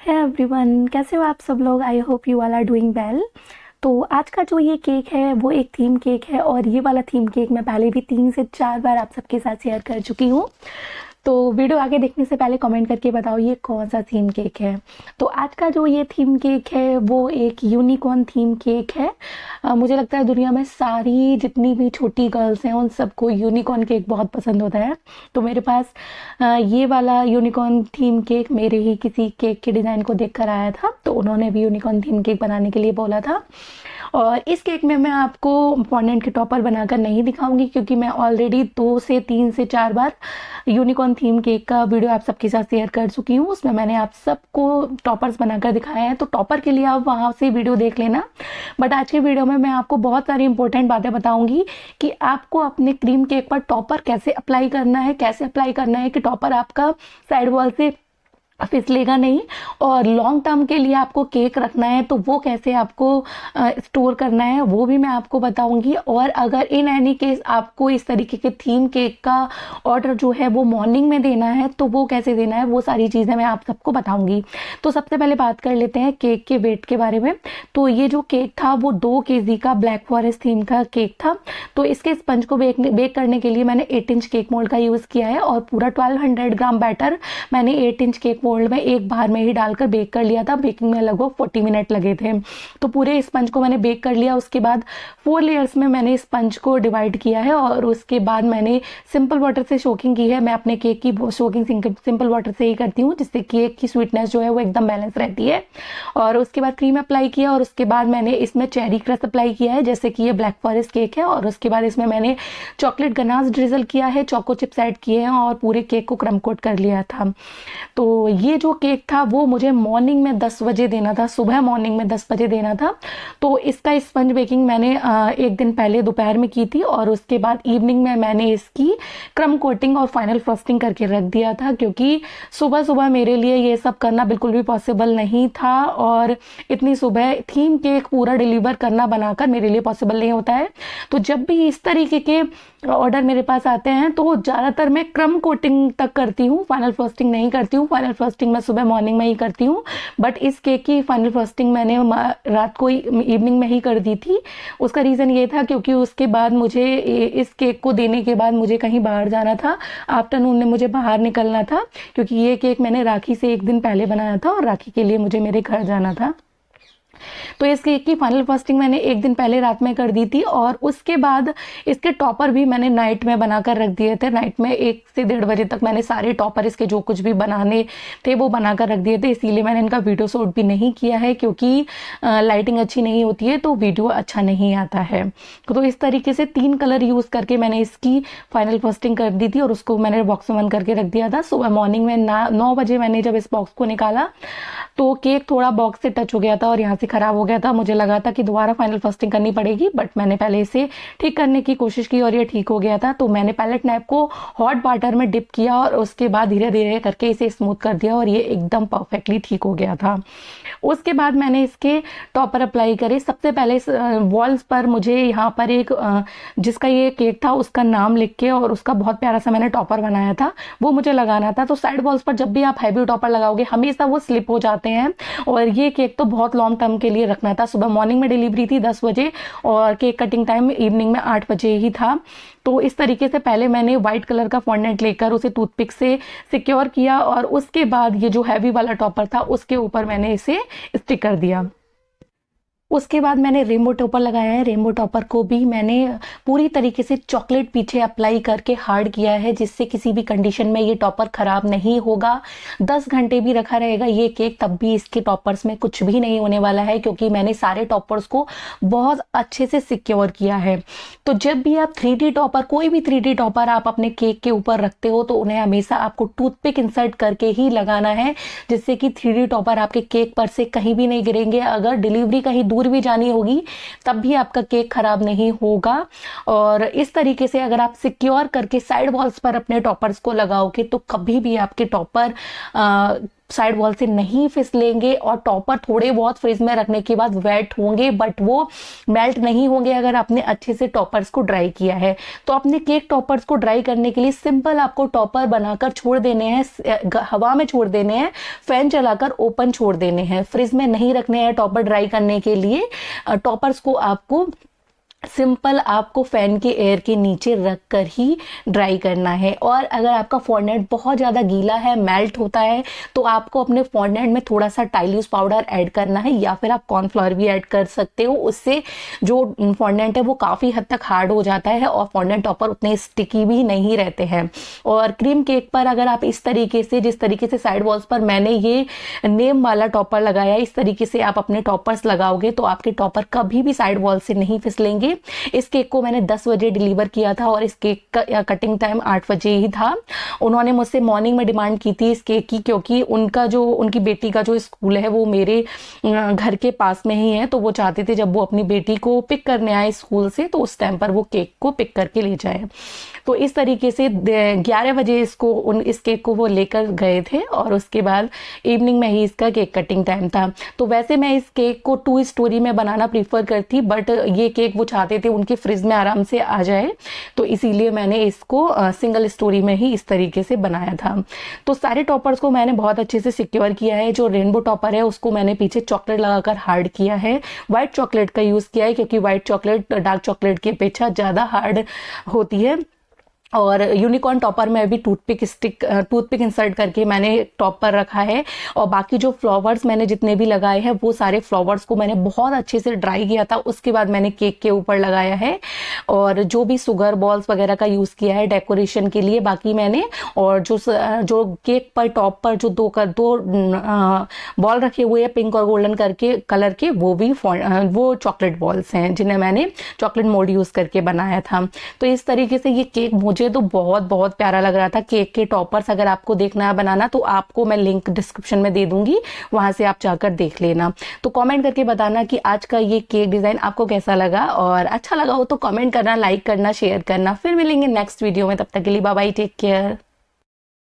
है एवरीवन, कैसे हो आप सब लोग। I hope you all are doing well. तो आज का जो ये केक है वो एक थीम केक है और ये वाला थीम केक मैं पहले भी 3 से 4 बार आप सबके साथ शेयर कर चुकी हूँ। तो वीडियो आगे देखने से पहले कमेंट करके बताओ ये कौन सा थीम केक है। तो आज का जो ये थीम केक है वो एक यूनिकॉर्न थीम केक है। मुझे लगता है दुनिया में सारी जितनी भी छोटी गर्ल्स हैं उन सबको यूनिकॉर्न केक बहुत पसंद होता है। तो मेरे पास ये वाला यूनिकॉर्न थीम केक मेरे ही किसी केक के डिज़ाइन को देख कर आया था, तो उन्होंने भी यूनिकॉर्न थीम केक बनाने के लिए बोला था। और इस केक में मैं आपको फॉन्डेंट के टॉपर बनाकर नहीं दिखाऊंगी क्योंकि मैं ऑलरेडी 2 से 3 से 4 बार यूनिकॉर्न थीम केक का वीडियो आप सबके साथ शेयर कर चुकी हूँ। उसमें मैंने आप सबको टॉपर्स बनाकर दिखाया है, तो टॉपर के लिए आप वहाँ से वीडियो देख लेना। बट आज के वीडियो में मैं आपको बहुत सारी इंपॉर्टेंट बातें बताऊंगी कि आपको अपने क्रीम केक पर टॉपर कैसे अप्लाई करना है, कैसे अप्लाई करना है कि टॉपर आपका साइड वॉल से फिसलेगा नहीं, और लॉन्ग टर्म के लिए आपको केक रखना है तो वो कैसे आपको स्टोर करना है वो भी मैं आपको बताऊंगी। और अगर इन एनी केस आपको इस तरीके के थीम केक का ऑर्डर जो है वो मॉर्निंग में देना है तो वो कैसे देना है, वो सारी चीज़ें मैं आप सबको बताऊंगी। तो सबसे पहले बात कर लेते हैं केक के वेट के बारे में। तो ये जो केक था वो 2 kg का ब्लैक फॉरेस्ट थीम का केक था। तो इसके स्पंज को बेक करने के लिए मैंने 8 इंच केक मोल्ड का यूज़ किया है और पूरा 1200 ग्राम बैटर मैंने 8 इंच केक मोल्ड में एक बार में ही डालकर बेक कर लिया था। बेकिंग में लगभग 40 मिनट लगे थे। तो पूरे स्पंज को मैंने बेक कर लिया। उसके बाद 4 लेयर्स में मैंने स्पंज को डिवाइड किया है और उसके बाद मैंने सिंपल वाटर से सोकिंग की है। मैं अपने केक की सोकिंग सिंपल वाटर से ही करती हूँ जिससे केक की स्वीटनेस जो है वो एकदम बैलेंस रहती है। और उसके बाद क्रीम अप्लाई किया और उसके बाद मैंने इसमें चेरी क्रस्ट अप्लाई किया है जैसे कि ये ब्लैक फॉरेस्ट केक है। और उसके बाद इसमें मैंने चॉकलेट गनाश ड्रिजल किया है, चोको चिप्स ऐड किए हैं और पूरे केक को क्रम कोट कर लिया था। तो ये जो केक था वो मुझे मॉर्निंग में 10 बजे देना था, सुबह मॉर्निंग में 10 बजे देना था। तो इसका स्पंज बेकिंग मैंने एक दिन पहले दोपहर में की थी और उसके बाद इवनिंग में मैंने इसकी क्रम कोटिंग और फाइनल फ्रॉस्टिंग करके रख दिया था क्योंकि सुबह सुबह मेरे लिए ये सब करना बिल्कुल भी पॉसिबल नहीं था और इतनी सुबह थीम केक पूरा डिलीवर करना बनाकर मेरे लिए पॉसिबल नहीं होता है। तो जब भी इस तरीके के ऑर्डर मेरे पास आते हैं तो ज़्यादातर मैं क्रम कोटिंग तक करती हूँ, फाइनल फ्रॉस्टिंग नहीं करती हूँ। फाइनल फ्रॉस्टिंग मैं सुबह मॉर्निंग में ही करती हूँ, बट इस केक की फाइनल फ्रॉस्टिंग मैंने रात को इवनिंग में ही कर दी थी। उसका रीज़न ये था क्योंकि उसके बाद मुझे इस केक को देने के बाद मुझे कहीं बाहर जाना था, आफ्टरनून में मुझे बाहर निकलना था क्योंकि ये केक मैंने राखी से एक दिन पहले बनाया था और राखी के लिए मुझे मेरे घर जाना था। तो इस केक की फाइनल फ्रॉस्टिंग मैंने एक दिन पहले रात में कर दी थी और उसके बाद इसके टॉपर भी मैंने नाइट में बनाकर रख दिए थे। नाइट में 1 से 1:30 बजे तक मैंने सारे टॉपर इसके जो कुछ भी बनाने थे वो बनाकर रख दिए थे। इसीलिए मैंने इनका वीडियो शूट भी नहीं किया है क्योंकि लाइटिंग अच्छी नहीं होती है तो वीडियो अच्छा नहीं आता है। तो इस तरीके से 3 कलर यूज़ करके मैंने इसकी फाइनल फ्रॉस्टिंग कर दी थी और उसको मैंने बॉक्स में बंद करके रख दिया था। सुबह मॉर्निंग में 9 बजे मैंने जब इस बॉक्स को निकाला तो केक थोड़ा बॉक्स से टच हो गया था और यहाँ से ख़राब हो गया था। मुझे लगा था कि दोबारा फाइनल फ्रॉस्टिंग करनी पड़ेगी, बट मैंने पहले इसे ठीक करने की कोशिश की और ये ठीक हो गया था। तो मैंने पैलेट नाइफ को हॉट वाटर में डिप किया और उसके बाद धीरे धीरे करके इसे स्मूथ कर दिया और ये एकदम परफेक्टली ठीक हो गया था। उसके बाद मैंने इसके टॉपर अप्लाई करे। सबसे पहले वॉल्स पर मुझे यहाँ पर एक जिसका ये केक था उसका नाम लिख के और उसका बहुत प्यारा सा मैंने टॉपर बनाया था वो मुझे लगाना था। तो साइड वॉल्स पर जब भी आप हैवी टॉपर लगाओगे हमेशा वो स्लिप हो जाते हैं और ये केक तो बहुत लॉन्ग टर्म के लिए रखना था। सुबह मॉर्निंग में डिलीवरी थी 10 बजे और केक कटिंग टाइम इवनिंग में 8 बजे ही था। तो इस तरीके से पहले मैंने व्हाइट कलर का फॉन्डेंट लेकर उसे टूथपिक से सिक्योर किया और उसके बाद ये जो हैवी वाला टॉपर था उसके ऊपर मैंने इसे स्टिक कर दिया। उसके बाद मैंने रेनबो टॉपर लगाया है। रेनबो टॉपर को भी मैंने पूरी तरीके से चॉकलेट पीछे अप्लाई करके हार्ड किया है जिससे किसी भी कंडीशन में ये टॉपर ख़राब नहीं होगा। 10 घंटे भी रखा रहेगा ये केक तब भी इसके टॉपर्स में कुछ भी नहीं होने वाला है क्योंकि मैंने सारे टॉपर्स को बहुत अच्छे से सिक्योर किया है। तो जब भी आप 3D टॉपर, कोई भी 3D टॉपर आप अपने केक के ऊपर रखते हो तो उन्हें हमेशा आपको टूथपिक इंसर्ट करके ही लगाना है जिससे कि 3D टॉपर आपके केक पर से कहीं भी नहीं गिरेंगे। अगर डिलीवरी कहीं दूर भी जानी होगी तब भी आपका केक खराब नहीं होगा। और इस तरीके से अगर आप सिक्योर करके साइड वॉल्स पर अपने टॉपर्स को लगाओगे तो कभी भी आपके टॉपर साइड वॉल से नहीं फिसलेंगे और टॉपर थोड़े बहुत फ्रिज में रखने के बाद वेट होंगे बट वो मेल्ट नहीं होंगे अगर आपने अच्छे से टॉपर्स को ड्राई किया है। तो अपने केक टॉपर्स को ड्राई करने के लिए सिंपल आपको टॉपर बनाकर छोड़ देने हैं, हवा में छोड़ देने हैं, फैन चलाकर ओपन छोड़ देने हैं, फ्रिज में नहीं रखने हैं टॉपर ड्राई करने के लिए। टॉपर्स को आपको सिंपल आपको फैन के एयर के नीचे रख कर ही ड्राई करना है। और अगर आपका फॉन्डेंट बहुत ज़्यादा गीला है, मेल्ट होता है, तो आपको अपने फॉन्डेंट में थोड़ा सा टाइल्यूज पाउडर ऐड करना है या फिर आप कॉर्नफ्लोर भी ऐड कर सकते हो। उससे जो फॉन्डेंट है वो काफ़ी हद तक हार्ड हो जाता है और फॉन्डेंट टॉपर उतने स्टिकी भी नहीं रहते हैं। और क्रीम केक पर अगर आप इस तरीके से, जिस तरीके से साइड वॉल्स पर मैंने ये नेम वाला टॉपर लगाया, इस तरीके से आप अपने टॉपर्स लगाओगे तो आपके टॉपर कभी भी साइड वॉल से नहीं फिसलेंगे। इस केक को मैंने 10 बजे डिलीवर किया था और इस केक का कटिंग टाइम 8 बजे ही था। उन्होंने मुझसे मॉर्निंग में डिमांड की थी इस केक की, क्योंकि उनकी बेटी का जो स्कूल है वो मेरे घर के पास में ही है। तो वो चाहते थे जब वो अपनी बेटी को पिक करने आए स्कूल से तो उस टाइम पर वो केक को पिक करके ले जाए। तो इस तरीके से 11 बजे इस केक को वो लेकर गए थे और उसके बाद इवनिंग में ही इसका केक कटिंग टाइम था। तो वैसे मैं इस केक को 2 स्टोरी में बनाना प्रीफर करती, बट ये केक वो चाहते थे उनके फ्रिज में आराम से आ जाए, तो इसीलिए मैंने इसको सिंगल स्टोरी में ही इस तरीके से बनाया था। तो सारे टॉपर्स को मैंने बहुत अच्छे से सिक्योर किया है। जो रेनबो टॉपर है उसको मैंने पीछे चॉकलेट लगाकर हार्ड किया है। व्हाइट चॉकलेट का यूज़ किया है क्योंकि व्हाइट चॉकलेट डार्क चॉकलेट की अपेक्षा ज़्यादा हार्ड होती है। और यूनिकॉर्न टॉपर में भी टूथपिक इंसर्ट करके मैंने टॉप पर रखा है। और बाकी जो फ्लावर्स मैंने जितने भी लगाए हैं वो सारे फ्लावर्स को मैंने बहुत अच्छे से ड्राई किया था, उसके बाद मैंने केक के ऊपर लगाया है। और जो भी शुगर बॉल्स वगैरह का यूज़ किया है डेकोरेशन के लिए बाकी मैंने, और जो केक पर टॉप पर जो दो बॉल रखे हुए हैं पिंक और गोल्डन करके कलर के, वो चॉकलेट बॉल्स हैं जिन्हें मैंने चॉकलेट मोल्ड यूज़ करके बनाया था। तो इस तरीके से ये केक मुझे तो बहुत बहुत प्यारा लग रहा था। केक के टॉपर्स अगर आपको देखना है बनाना तो आपको मैं लिंक डिस्क्रिप्शन में दे दूंगी, वहां से आप जाकर देख लेना। तो कमेंट करके बताना कि आज का ये केक डिजाइन आपको कैसा लगा, और अच्छा लगा हो तो कमेंट करना, लाइक करना, शेयर करना। फिर मिलेंगे नेक्स्ट वीडियो में, तब तक के लिए बाय बाय, टेक केयर।